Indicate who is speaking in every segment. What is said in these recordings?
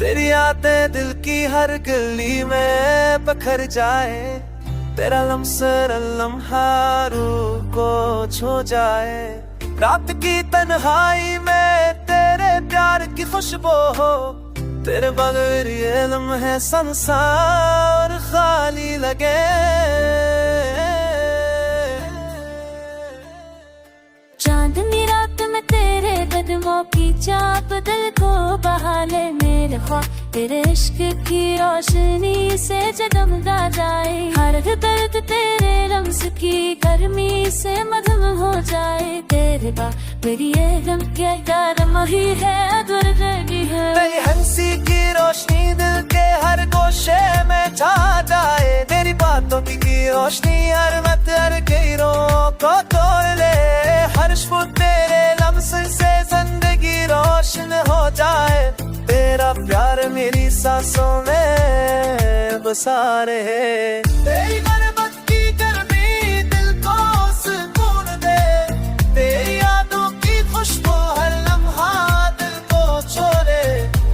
Speaker 1: तेरी यादें दिल की हर गली में बखर जाए, तेरा लम्हा लम्हा रूह को छू जाए। रात की तन्हाई में तेरे प्यार की खुशबू हो, तेरे बगैर ये लम्हे संसार खाली लगे।
Speaker 2: चांदनी रात में तेरे कदमों की चाप दिल को बहा ले। मेरे ख्वाब तेरे इश्क की रोशनी से जगमगा जाए। हर दर्द तेरे लम्स की गर्मी से मधुम हो जाए। तेरे बाद मेरी ये गम के गरम ही है, दुर्गंधी है।
Speaker 1: तेरी हंसी की रोशनी दिल के हर गोशे में छा जाए। तेरी बातों की रोशनी हर मत हर गैरों को तोड़ ले। हर शब तेरे लम्स से जिंदगी रोशन हो जाए। तेरा प्यार मेरी सांसों में बसा रहे। तेरी मोहब्बत की गर्मी दिल को सुकून दे। तेरी यादों की खुशबू हर लम्हा दिल को छोड़े।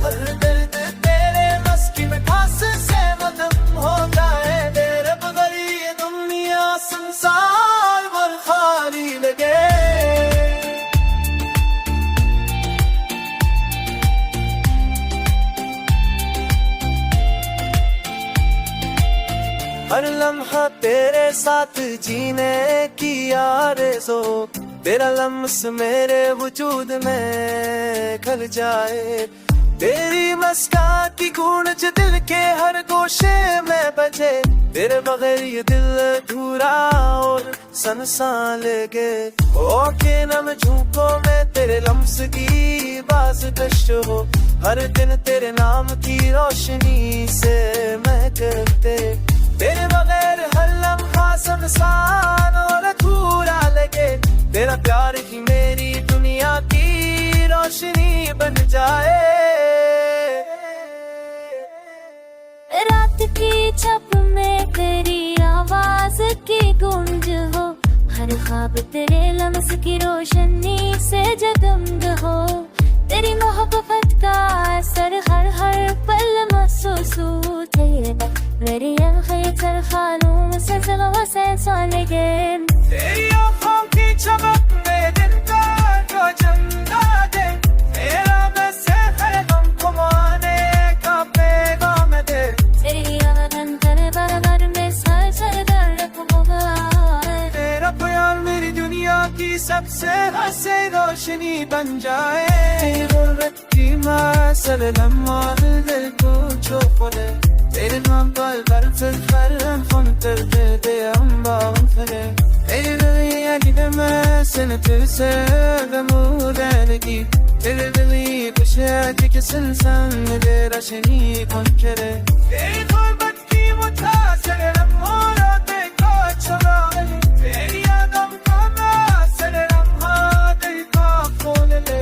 Speaker 1: हर दर्द तेरे बस की मिठास से मदम हो जाए। तेरे बगैर ये दुनिया संसार भर खाली लगे। हर लम्हा तेरे साथ जीने की आरज़ू, तेरा लम्स मेरे वजूद में खल जाए। तेरी मुस्कान की गूंज दिल के हर गोशे में बजे। तेरे बगैर ये दिल अधूरा और सनसान लगे। ओके नम झोंकों में तेरे लम्स की बाज़गश्त हो। हर दिन तेरे नाम की रोशनी से महकते। तेरे बगैर हर लम्हा सुनसान और अधूरा लगे। तेरा प्यार ही मेरी दुनिया की रोशनी बन जाए।
Speaker 2: रात की छप में तेरी आवाज की गूंज हो। हर ख्वाब तेरे लम्स की रोशनी से जगमग हो। तेरी मोहब्बत का असर हर हर पल महसूस हो। तेरे बाद मेरी आँखें चरखानों से जलवा से सोनेगे।
Speaker 1: तेरी आँखों की चमक में दिन का जो चंदा दे। तेरा बस हर गम को माने का पैगाम दे।
Speaker 2: तेरी आवाज़ तेरे बरबर में सर सर दर्द को बुलाए।
Speaker 1: तेरा प्यार मेरी दुनिया की सबसे हंसे रोशनी बन जाए। तेरी गुर्बत की मासल लम्हा दिल को छुपले। तेरे नाम पर बरफ़ funterdi ambavn fere. Terilli gideme seni sevsem udelgi. Terilli kuşa kesin sen nedir aşeni konkere. Teri korbat ki mutasere mora te koçara. Teri adam kama selam ha te kafolele.